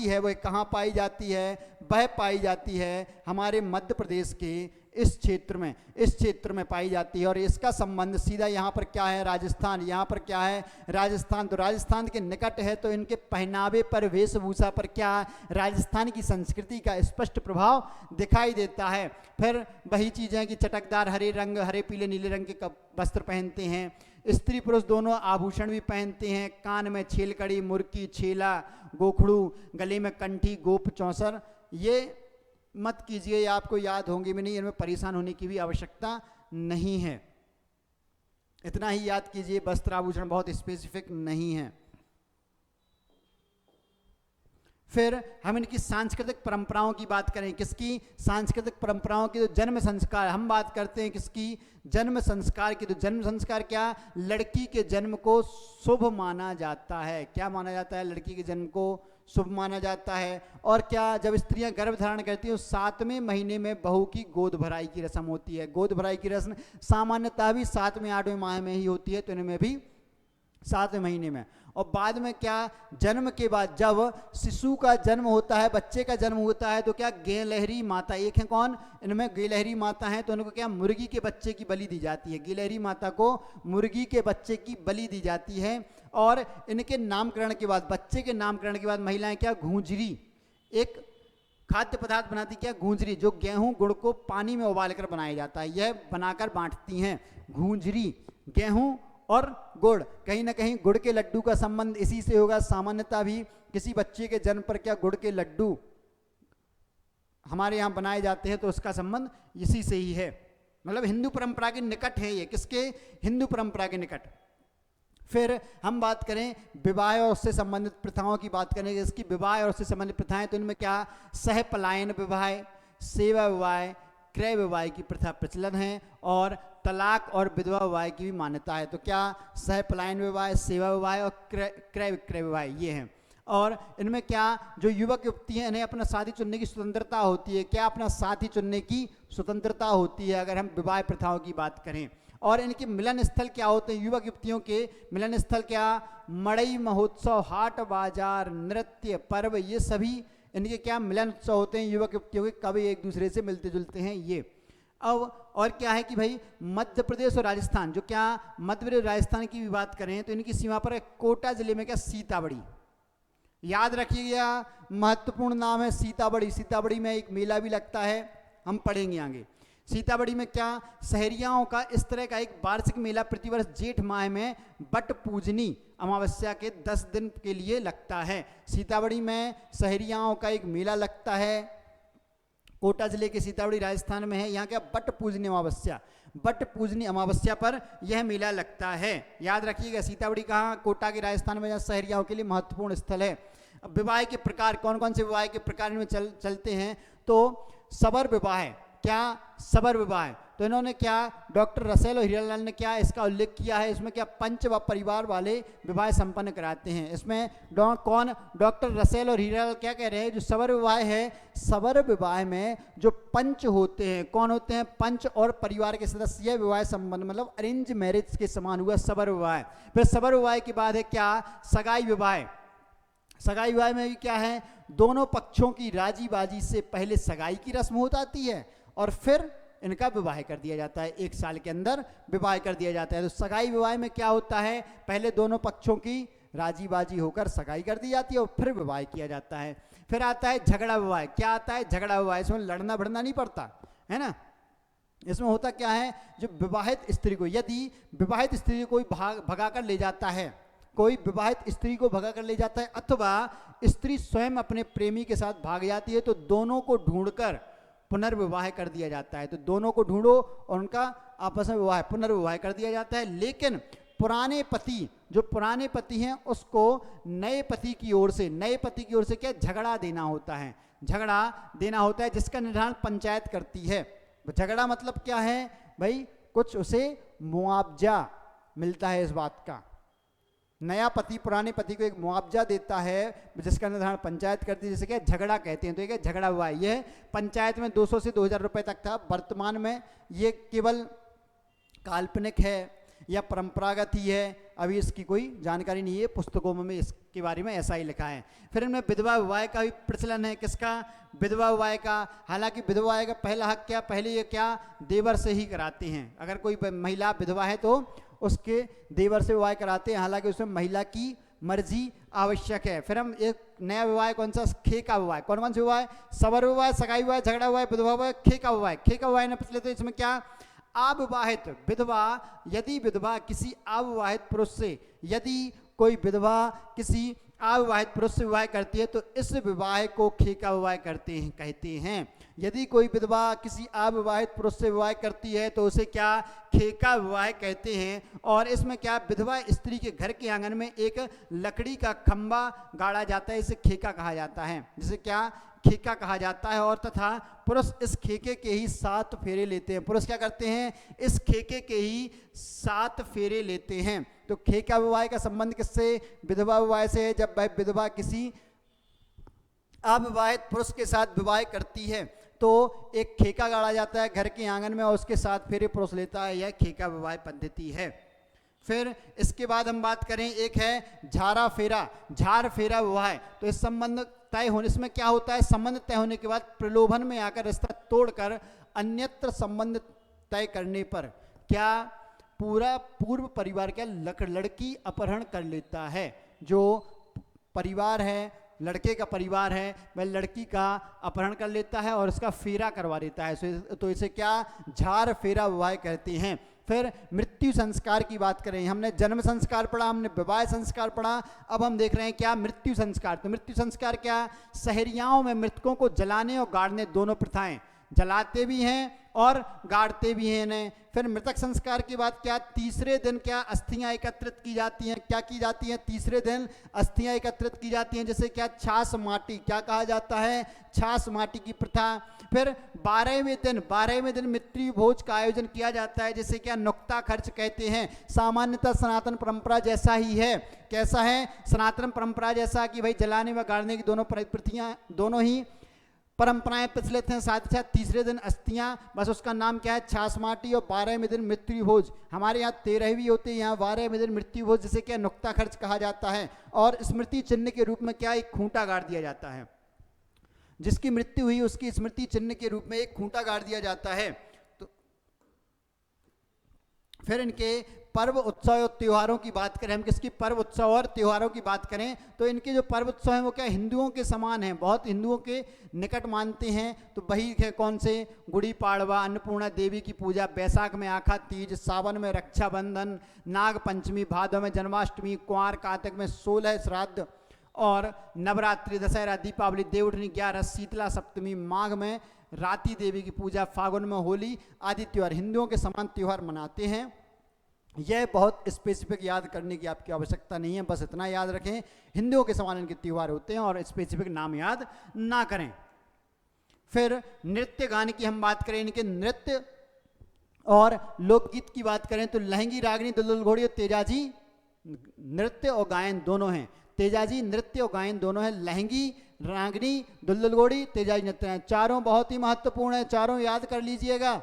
है वो कहाँ पाई जाती है, वह पाई जाती है हमारे मध्य प्रदेश के इस क्षेत्र में पाई जाती है। और इसका संबंध सीधा यहाँ पर क्या है, राजस्थान। यहाँ पर क्या है, राजस्थान। तो राजस्थान के निकट है, तो इनके पहनावे पर, वेशभूषा पर क्या राजस्थान की संस्कृति का स्पष्ट प्रभाव दिखाई देता है। फिर वही चीज़ें कि चटकदार हरे पीले नीले रंग के वस्त्र पहनते हैं। स्त्री पुरुष दोनों आभूषण भी पहनते हैं। कान में छेलकड़ी, मुर्की, छेला, गोखड़ू, गले में कंठी, गोप, चौसर। ये मत कीजिए, ये आपको याद होंगे भी नहीं, इनमें परेशान होने की भी आवश्यकता नहीं है। इतना ही याद कीजिए, वस्त्र आभूषण बहुत स्पेसिफिक नहीं है। फिर हम इनकी सांस्कृतिक परंपराओं की बात करें, किसकी सांस्कृतिक परंपराओं की, तो जन्म संस्कार। हम बात करते हैं किसकी, जन्म संस्कार की। तो जन्म संस्कार क्या, लड़की के जन्म को शुभ माना जाता है। क्या माना जाता है, लड़की के जन्म को शुभ माना जाता है। और क्या, जब स्त्रियां गर्भ धारण करती हैं 7वें महीने में बहू की गोद भराई की रस्म होती है। गोद भराई की रस्म सामान्यतः भी 7वें 8वें माह में ही होती है, तो इनमें भी 7वें महीने में। और बाद में क्या, जन्म के बाद जब शिशु का जन्म होता है, बच्चे का जन्म होता है, तो क्या गेलहरी माता, एक है कौन इनमें, गेलहरी माता है, तो उनको क्या मुर्गी के बच्चे की बलि दी जाती है। गेलहरी माता को मुर्गी के बच्चे की बलि दी जाती है। और इनके नामकरण के बाद, बच्चे के नामकरण के बाद महिलाएं क्या, घूंझरी, एक खाद्य पदार्थ बनाती, क्या घूंझरी, जो गेहूं गुड़ को पानी में उबालकर बनाया जाता है, यह बनाकर बांटती हैं। घूंझरी, गेहूं और गुड़, कहीं ना कहीं गुड़ के लड्डू का संबंध इसी से होगा। सामान्यतः भी किसी बच्चे के जन्म पर क्या गुड़ के लड्डू हमारे यहाँ बनाए जाते हैं, तो उसका संबंध इसी से ही है। मतलब हिंदू परंपरा के निकट है ये, किसके, हिंदू परंपरा के निकट। फिर हम बात करें विवाह और उससे संबंधित प्रथाओं की बात करें, इसकी विवाह और उससे संबंधित प्रथाएं, तो इनमें क्या, सह पलायन विवाह, सेवा विवाह, क्रय विवाह की प्रथा प्रचलन है। और तलाक और विधवा विवाह की भी मान्यता है। तो क्या, सह पलायन विवाह, सेवा विवाह और क्रय विक्रय विवाह ये हैं। और इनमें क्या, जो युवक युवती हैं इन्हें अपना साथी चुनने की स्वतंत्रता होती है। क्या, अपना साथी चुनने की स्वतंत्रता होती है, अगर हम विवाह प्रथाओं की बात करें। और इनके मिलन स्थल क्या होते हैं, युवक युवतियों के मिलन स्थल क्या, मड़ई महोत्सव, हाट बाजार, नृत्य, पर्व, ये सभी इनके क्या मिलन उत्सव होते हैं, युवक युवतियों के कभी एक दूसरे से मिलते जुलते हैं ये। अब और क्या है कि भाई मध्य प्रदेश और राजस्थान, जो क्या मध्य प्रदेश राजस्थान की भी बात करें तो इनकी सीमा पर कोटा जिले में क्या सीताबड़ी, याद रखिएगा महत्वपूर्ण नाम है सीताबड़ी। सीताबड़ी में एक मेला भी लगता है, हम पढ़ेंगे आगे। सीताबड़ी में क्या सहरियाओं का इस तरह का एक वार्षिक मेला प्रतिवर्ष जेठ माह में बट पूजनी अमावस्या के 10 दिन के लिए लगता है। सीताबड़ी में सहरियाओं का एक मेला लगता है, कोटा जिले के सीताबड़ी राजस्थान में है। यहाँ क्या बट पूजनी अमावस्या, बट पूजनी अमावस्या पर यह मेला लगता है, याद रखिएगा। सीताबड़ी कहाँ, कोटा के राजस्थान में, जहाँ सहरियाओं के लिए महत्वपूर्ण स्थल है। अब विवाह के प्रकार कौन कौन से विवाह के प्रकार में चलते हैं, तो सबर विवाह है, क्या सबर विवाह है। तो इन्होंने क्या डॉक्टर रसेल और हीरालाल ने क्या इसका उल्लेख किया है, इसमें क्या पंच व परिवार वाले विवाह संपन्न कराते हैं। इसमें कौन डॉक्टर रसेल और हीरालाल क्या कह रहे हैं, जो सबर विवाह है, सबर विवाह में जो पंच होते हैं, कौन होते हैं, पंच और परिवार के सदस्य, यह विवाह संबंध मतलब अरेंज मैरिज के समान हुआ सबर विवाह। फिर सबर विवाह के बाद है क्या सगाई विवाह। सगाई विवाह में भी क्या है, दोनों पक्षों की राजी बाजी से पहले सगाई की रस्म हो जाती है और फिर इनका विवाह कर दिया जाता है, 1 साल के अंदर विवाह कर दिया जाता है। तो सगाई विवाह में क्या होता है, पहले दोनों पक्षों की राजी बाजी होकर सगाई कर दी जाती है और फिर विवाह किया जाता है। फिर आता है झगड़ा विवाह। क्या आता है झगड़ा विवाह, इसमें लड़ना भिड़ना नहीं पड़ता है ना। इसमें होता क्या है, जो विवाहित स्त्री को, यदि विवाहित स्त्री को कोई भगा कर ले जाता है, कोई विवाहित स्त्री को भगा कर ले जाता है अथवा स्त्री स्वयं अपने प्रेमी के साथ भाग जाती है, तो दोनों को ढूंढकर पुनर्विवाह कर दिया जाता है। तो दोनों को ढूंढो और उनका आपस में विवाह पुनर्विवाह कर दिया जाता है। लेकिन पुराने पति, जो पुराने पति हैं, उसको नए पति की ओर से क्या झगड़ा देना होता है, झगड़ा देना होता है, जिसका निर्धारण पंचायत करती है। झगड़ा मतलब क्या है भाई, कुछ उसे मुआवजा मिलता है इस बात का। नया पति पुराने पति को एक मुआवजा देता है, जिसका निर्धारण पंचायत करती है, जिसे क्या झगड़ा कहते हैं। तो ये झगड़ा हुआ है, ये पंचायत में 200 से 2000 रुपए तक था। वर्तमान में ये केवल काल्पनिक है या परंपरागत ही है, अभी इसकी कोई जानकारी नहीं है, पुस्तकों में इसके बारे में ऐसा ही लिखा है। फिर इनमें विधवा विवाह का भी प्रचलन है, किसका, विधवा विवाह का। हालांकि विधवा विवाह का पहला हक क्या, पहले ये क्या देवर से ही कराते हैं। अगर कोई महिला विधवा है तो उसके देवर से विवाह कराते हैं, हालांकि उसमें महिला की मर्जी आवश्यक है। फिर हम एक नया विवाह कौन सा, खेका विवाह। कौन से विवाह, सबर विवाह, सगाई विवाह, झगड़ा विवाह, विधवा विवाह, खेका विवाह। खेका विवाह ने पिछले, तो इसमें क्या अविवाहित विधवा, यदि विधवा किसी अविवाहित पुरुष से, यदि कोई विधवा किसी अविवाहित पुरुष से विवाह करती है तो इस विवाह को खेका विवाह कहते हैं। यदि कोई विधवा किसी अविवाहित पुरुष से विवाह करती है तो उसे क्या खेका विवाह कहते हैं। और इसमें क्या विधवा स्त्री के घर के आंगन में एक लकड़ी का खंबा गाड़ा जाता है, इसे खेका कहा जाता है, जिसे क्या खेका कहा जाता है। और तथा पुरुष इस खेके के ही 7 फेरे लेते हैं। पुरुष क्या करते हैं, इस खेके के ही 7 फेरे लेते हैं। तो खेका विवाह का संबंध किससे, विधवा विवाह से है। जब विधवा किसी अविवाहित पुरुष के साथ विवाह करती है तो एक खेका गाड़ा जाता है घर के आंगन में और उसके 7 फेरे पुरुष लेता है, यह खेका विवाह पद्धति है। फिर इसके बाद हम बात करें, एक है झारा फेरा, झार फेरा विवाह। तो इस संबंध तय होने, इसमें क्या होता है, संबंध तय होने के बाद प्रलोभन में आकर रिश्ता तोड़कर अन्यत्र संबंध तय करने पर क्या पूरा पूर्व परिवार क्या लड़की अपहरण कर लेता है। जो परिवार है, लड़के का परिवार है, वह लड़की का अपहरण कर लेता है और उसका फेरा करवा देता है। तो इसे क्या झार फेरा विवाह कहते हैं। फिर मृत्यु संस्कार की बात करें, हमने जन्म संस्कार पढ़ा, हमने विवाह संस्कार पढ़ा, अब हम देख रहे हैं क्या मृत्यु संस्कार। तो मृत्यु संस्कार क्या, सहरियाओं में मृतकों को जलाने और गाड़ने दोनों प्रथाएं, जलाते भी हैं और गाड़ते भी हैं इन्हें। फिर मृतक संस्कार की बात क्या, तीसरे दिन क्या अस्थियां एकत्रित की जाती हैं। क्या की जाती हैं, तीसरे दिन अस्थियां एकत्रित की जाती हैं, जैसे क्या छाछ माटी, क्या कहा जाता है, छाछ माटी की प्रथा। फिर 12वें दिन मृत्यु भोज का आयोजन किया जाता है, जैसे क्या नुक्ता खर्च कहते हैं। सामान्यतः सनातन परंपरा जैसा ही है, कैसा है, सनातन परंपरा जैसा कि भाई जलाने व गाड़ने की दोनों प्रथाएं, दोनों ही परंपराएं प्रचलित हैं। साथ ही साथ तीसरे दिन अस्थियां, बस उसका नाम क्या है, छाछ माटी। और 12वें दिन मृत्यु भोज, हमारे यहाँ 13वीं होती है, यहाँ 12वें दिन मृत्यु भोज, जिसे क्या नुक्ता खर्च कहा जाता है। और स्मृति चिन्ह के रूप में क्या एक खूंटा गाड़ दिया जाता है। जिसकी मृत्यु हुई उसकी स्मृति चिन्ह के रूप में एक खूंटा गाड़ दिया जाता है। तो फिर इनके पर्व उत्सव और त्योहारों की बात करें, हम किसकी पर्व उत्सव और त्योहारों की बात करें तो इनके जो पर्व उत्सव हैं वो क्या हिंदुओं के समान हैं, बहुत हिंदुओं के निकट मानते हैं। तो वही है कौन से, गुड़ी पाड़वा, अन्नपूर्णा देवी की पूजा, बैसाख में आखा तीज, सावन में रक्षाबंधन, नाग पंचमी, भादव में जन्माष्टमी, कुंवार कार्तिक में 16 श्राद्ध और नवरात्रि, दशहरा, दीपावली, देवउठनी 11, शीतला सप्तमी, माघ में राती देवी की पूजा, फागुन में होली आदि त्योहार हिंदुओं के समान त्योहार मनाते हैं। यह बहुत स्पेसिफिक याद करने की आपकी आवश्यकता नहीं है, बस इतना याद रखें हिंदुओं के समान इनके त्योहार होते हैं और स्पेसिफिक नाम याद ना करें। फिर नृत्य गान की हम बात करें, इनके नृत्य और लोकगीत की बात करें तो लहंगी, रागनी, दुल्दुल घोड़ी और तेजाजी नृत्य और गायन दोनों हैं। तेजाजी नृत्य और गायन दोनों है। लहंगी, रागनी, दुल्दुल घोड़ी, तेजाजी नृत्य हैं। चारों बहुत ही महत्वपूर्ण है, चारों याद कर लीजिएगा,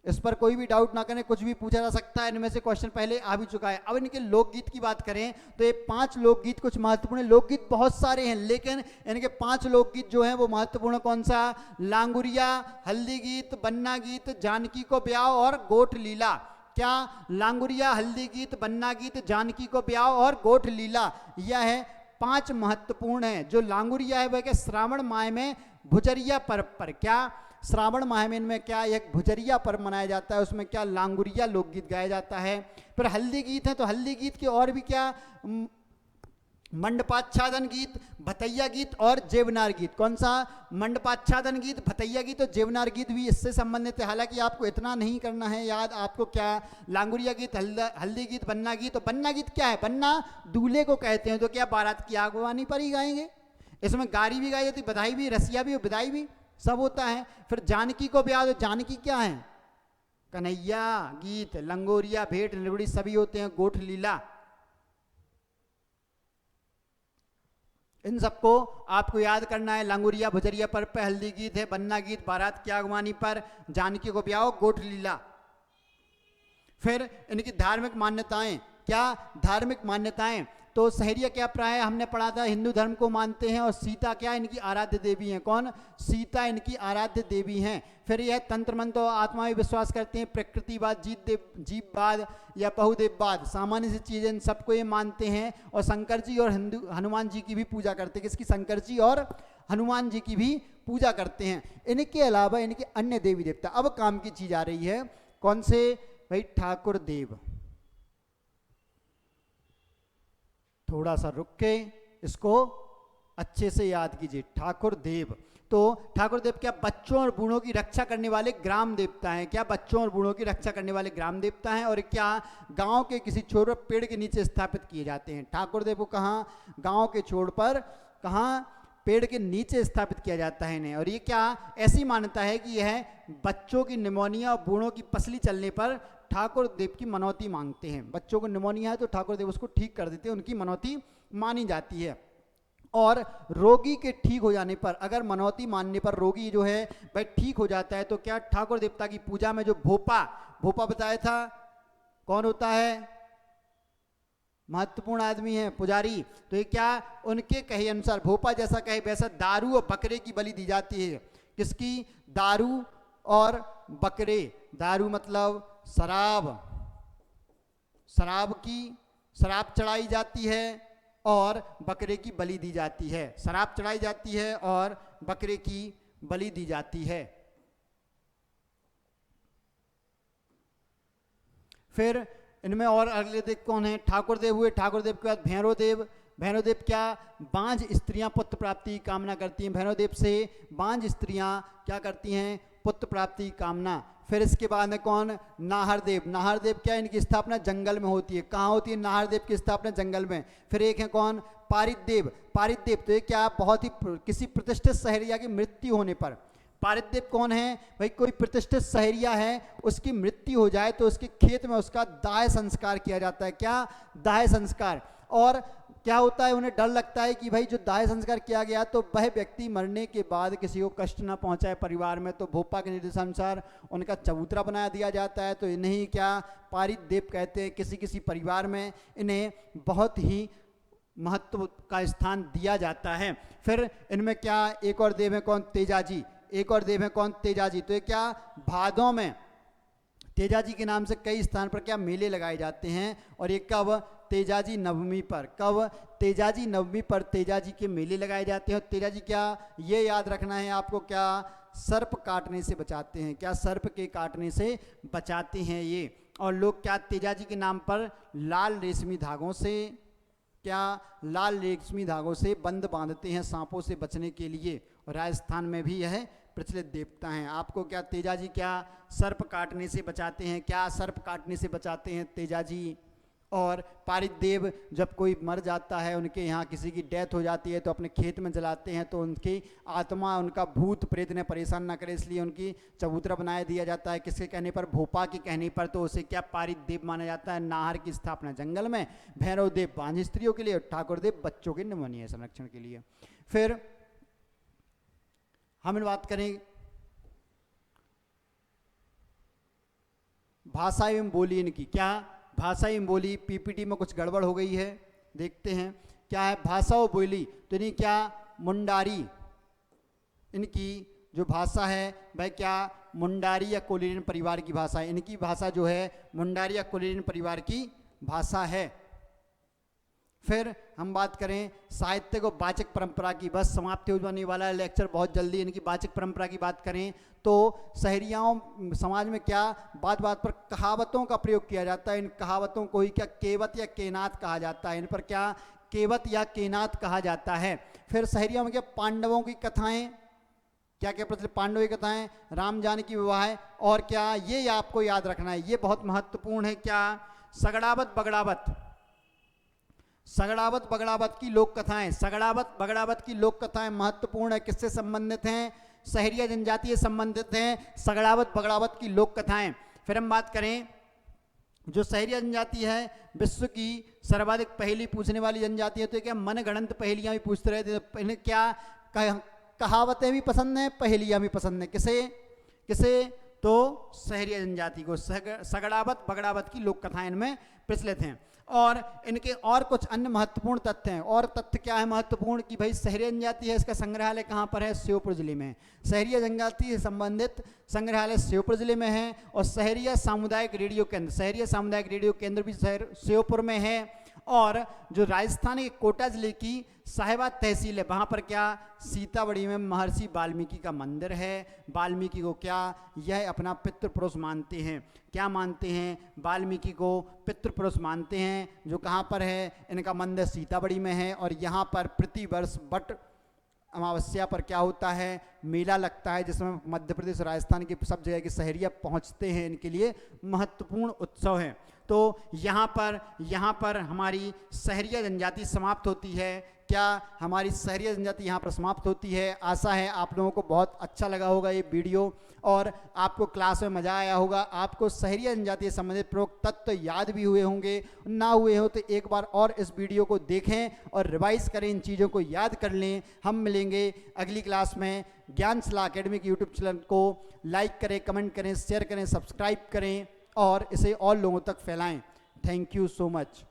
इस पर कोई भी डाउट ना करें, कुछ भी पूछा जा सकता है, इनमें से क्वेश्चन पहले आ भी चुका है। अब इनके लोकगीत की बात करें तो ये 5 लोकगीत कुछ महत्वपूर्ण, लोकगीत बहुत सारे हैं लेकिन इनके 5 लोकगीत जो हैं वो महत्वपूर्ण, कौन सा, लांगुरिया, हल्दी गीत, बन्ना गीत, जानकी को ब्याह और गोठ लीला। क्या, लांगुरिया, हल्दी गीत, बन्ना गीत, जानकी को ब्याह और गोठ लीला, यह है 5 महत्वपूर्ण है। जो लांगुरिया है वह क्या, श्रावण माह में भुजरिया पर्व पर, क्या श्रावण माह में इनमें क्या एक भुजरिया पर्व मनाया जाता है, उसमें क्या लांगुरिया लोकगीत गाया जाता है। फिर हल्दी गीत है तो हल्दी गीत के और भी क्या, मंडपाच्छादन गीत, भतैया गीत और जेवनार गीत। कौन सा, मंडपाच्छादन गीत, भतैया गीत और जेवनार गीत भी इससे संबंधित है। हालांकि आपको इतना नहीं करना है याद, आपको क्या, लांगुरिया गीत, हल्दी गीत, बन्ना गीत। और बन्ना गीत क्या है, बन्ना दूल्हे को कहते हैं, तो क्या बारात की आगवानी पर ही गाएंगे, इसमें गारी भी गाई जाती, बधाई भी, रसिया भी और विदाई भी सब होता है। फिर जानकी को ब्याह, तो जानकी क्या है, कन्हैया गीत, लंगोरिया, भेंट, निलुड़ी सभी होते हैं, गोठ लीला, इन सबको आपको याद करना है। लांगुरिया भुजरिया पर हल्दी गीत है, बन्ना गीत बारात की आगवानी पर, जानकी को ब्याह, गोठ लीला। फिर इनकी धार्मिक मान्यताएं, क्या धार्मिक मान्यताएं, तो सहरिया क्या प्राय हमने पढ़ा था, हिंदू धर्म को मानते हैं और सीता क्या इनकी आराध्य देवी हैं। कौन, सीता इनकी आराध्य देवी हैं। फिर यह तंत्र मंत्र और आत्मा में विश्वास करते हैं। प्रकृतिवाद, जीववाद या बहुदेववाद, सामान्य सी चीजें, इन सबको ये मानते हैं। और शंकर जी और हनुमान जी की भी पूजा करते हैं। किसकी, शंकर जी और हनुमान जी की भी पूजा करते हैं। इनके अलावा इनके अन्य देवी देवता। अब काम की चीज आ रही है, कौन से भाई, ठाकुर देव। थोड़ा सा रुक के इसको अच्छे से याद कीजिए। ठाकुर देव, तो ठाकुर देव क्या, बच्चों और बूढ़ों की रक्षा करने वाले ग्राम देवता हैं। क्या, बच्चों और बूढ़ों की रक्षा करने वाले ग्राम देवता हैं। और क्या, गांव के किसी छोर पर पेड़ के नीचे स्थापित किए जाते हैं। ठाकुर देव को कहाँ, गांव के छोर पर, कहाँ, पेड़ के नीचे स्थापित किया जाता है इन्हें। और ये क्या, ऐसी मान्यता है कि यह बच्चों की निमोनिया और बूढ़ों की पसली चलने पर ठाकुर देव की मनौती मांगते हैं। बच्चों को निमोनिया है तो ठाकुर देव उसको ठीक कर देते हैं, उनकी मनौती मानी जाती है। और रोगी के ठीक हो जाने पर, अगर मनौती मानने पर रोगी जो है भाई ठीक हो जाता है, तो क्या ठाकुर देवता की पूजा में जो भोपा बताया था, कौन होता है, महत्वपूर्ण आदमी है, पुजारी। तो ये क्या, उनके कहे अनुसार, भोपा जैसा कहे वैसा दारू और बकरे की बलि दी जाती है। किसकी, दारू और बकरे। दारू मतलब शराब, शराब चढ़ाई जाती है और बकरे की बलि दी जाती है। शराब चढ़ाई जाती है और बकरे की बलि दी जाती है। फिर इनमें और अगले देव कौन है, ठाकुर देव हुए। ठाकुर देव के बाद भैरव देव। भैरव देव क्या, बांझ स्त्रियां पुत्र प्राप्ति की कामना करती हैं। भैरव देव से बांझ स्त्रियां क्या करती हैं, पुत्र प्राप्ति की कामना। फिर इसके बाद में कौन, नाहर देव। नाहर देव क्या, इनकी स्थापना जंगल में होती है। कहाँ होती है नाहर देव की स्थापना, जंगल में। फिर एक है कौन, पारित देव। पारित देव तो ये क्या, बहुत ही किसी प्रतिष्ठित सहरिया की मृत्यु होने पर। पारित देव कौन है भाई, कोई प्रतिष्ठित सहरिया है, उसकी मृत्यु हो जाए तो उसके खेत में उसका दाह संस्कार किया जाता है। क्या, दाह संस्कार। और क्या होता है, उन्हें डर लगता है कि भाई जो दाह संस्कार किया गया तो वह व्यक्ति मरने के बाद किसी को कष्ट ना पहुंचाए परिवार में, तो भोपा के निर्देशानुसार उनका चबूतरा बना दिया जाता है। तो इन्हें ही क्या, पारित देव कहते हैं। किसी किसी परिवार में इन्हें बहुत ही महत्व का स्थान दिया जाता है। फिर इनमें क्या, एक और देव है कौन, तेजाजी। एक और देव है कौन, तेजाजी। तो ये क्या, भादों में तेजाजी के नाम से कई स्थान पर क्या मेले लगाए जाते हैं, और ये कब, तेजाजी नवमी पर। कब, तेजाजी नवमी पर तेजाजी के मेले लगाए जाते हैं। और तेजाजी क्या, ये याद रखना है आपको, क्या, सर्प काटने से बचाते हैं। क्या, सर्प के काटने से बचाते हैं ये। और लोग क्या, तेजाजी के नाम पर लाल रेशमी धागों से, क्या, लाल रेशमी धागों से बंद बांधते हैं सांपों से बचने के लिए। और राजस्थान में भी यह प्रचलित देवता हैं। आपको क्या, तेजाजी क्या सर्प काटने से बचाते हैं। क्या, सर्प काटने से बचाते हैं तेजाजी। और पारित देव जब कोई मर जाता है, उनके यहाँ किसी की डेथ हो जाती है, तो अपने खेत में जलाते हैं, तो उनकी आत्मा, उनका भूत प्रेत ने परेशान ना करे, इसलिए उनकी चबूतरा बनाया दिया जाता है। किसके कहने पर, भोपा के कहने पर। तो उसे क्या, पारित देव माना जाता है। नाहर की स्थापना जंगल में, भैरव देव बांझ स्त्रियों के लिए, और ठाकुर देव बच्चों के निमोनिया संरक्षण के लिए। फिर हम बात करें भाषा एवं बोली इनकी। क्या, भाषा एवं बोली, पीपीटी में कुछ गड़बड़ हो गई है, देखते हैं क्या है। भाषा और बोली, तो इन्हीं क्या, मुंडारी, इनकी जो भाषा है वह क्या, मुंडारी या कोलियन परिवार की भाषा है। इनकी भाषा जो है मुंडारी या कोलियन परिवार की भाषा है। फिर हम बात करें साहित्य को वाचक परंपरा की, बस समाप्त होने वाला है लेक्चर बहुत जल्दी। इनकी वाचक परंपरा की बात करें तो शहरियाओं समाज में क्या, बात बात पर कहावतों का प्रयोग किया जाता है। इन कहावतों को ही क्या, केवत या केनात कहा जाता है। इन पर क्या, केवत या केनात कहा जाता है। फिर शहरियों में क्या, पांडवों की कथाएं, क्या क्या प्रचलित, पांडवों की कथाएं, राम जानकी विवाह, और क्या, ये आपको याद रखना है, ये बहुत महत्वपूर्ण है। क्या, सगड़ावत बगड़ावत, सगड़ावत बगड़ावत की लोक कथाएं, सगड़ावत बगड़ावत की लोक कथाएं महत्वपूर्ण है। किससे संबंधित हैं, शहरिया जनजातीय संबंधित हैं सगड़ावत बगड़ावत की लोक कथाएं। फिर हम बात करें जो शहरिया जनजाति है, विश्व की सर्वाधिक पहेली पूछने वाली जनजाति है। तो क्या, मनगढ़ंत पहेलियां भी पूछते रहते हैं। इन्हें क्या, कहावतें भी पसंद हैं, पहेलियां भी पसंद हैं। किसे किसे, तो शहरिया जनजाति को। सगड़ावत बगड़ावत की लोक कथाएं इनमें प्रचलित हैं। और इनके और कुछ अन्य महत्वपूर्ण तथ्य हैं। और तथ्य क्या है महत्वपूर्ण, कि भाई शहरिया जनजाति है, इसका संग्रहालय कहाँ पर है, श्योपुर जिले में। शहरिया जनजाति से संबंधित संग्रहालय श्योपुर जिले में है। और शहरिया सामुदायिक रेडियो केंद्र, शहरिया सामुदायिक रेडियो केंद्र भी श्योपुर में है। और जो राजस्थान के कोटा जिले की साहिबा तहसील है, वहाँ पर क्या, सीतामढ़ी में महर्षि वाल्मीकि का मंदिर है। वाल्मीकि को क्या, यह अपना पितृपुरुष मानते हैं। क्या मानते हैं, वाल्मीकि को पितृपुरुष मानते हैं। जो कहाँ पर है, इनका मंदिर सीतामढ़ी में है। और यहाँ पर प्रतिवर्ष बट अमावस्या पर क्या होता है, मेला लगता है, जिसमें मध्य प्रदेश राजस्थान की सब जगह के शहरिया पहुँचते हैं। इनके लिए महत्वपूर्ण उत्सव है। तो यहाँ पर हमारी शहरिया जनजाति समाप्त होती है। क्या, हमारी शहरिया जनजाति यहाँ पर समाप्त होती है। आशा है आप लोगों को बहुत अच्छा लगा होगा ये वीडियो, और आपको क्लास में मज़ा आया होगा। आपको शहरिया जनजाति से संबंधित प्रमुख तत्व याद भी हुए होंगे। ना हुए हो तो एक बार और इस वीडियो को देखें और रिवाइज करें, इन चीज़ों को याद कर लें। हम मिलेंगे अगली क्लास में। ज्ञानशिला एकेडमी के यूट्यूब चैनल को लाइक करें, कमेंट करें, शेयर करें, सब्सक्राइब करें और इसे और लोगों तक फैलाएं। Thank you so much.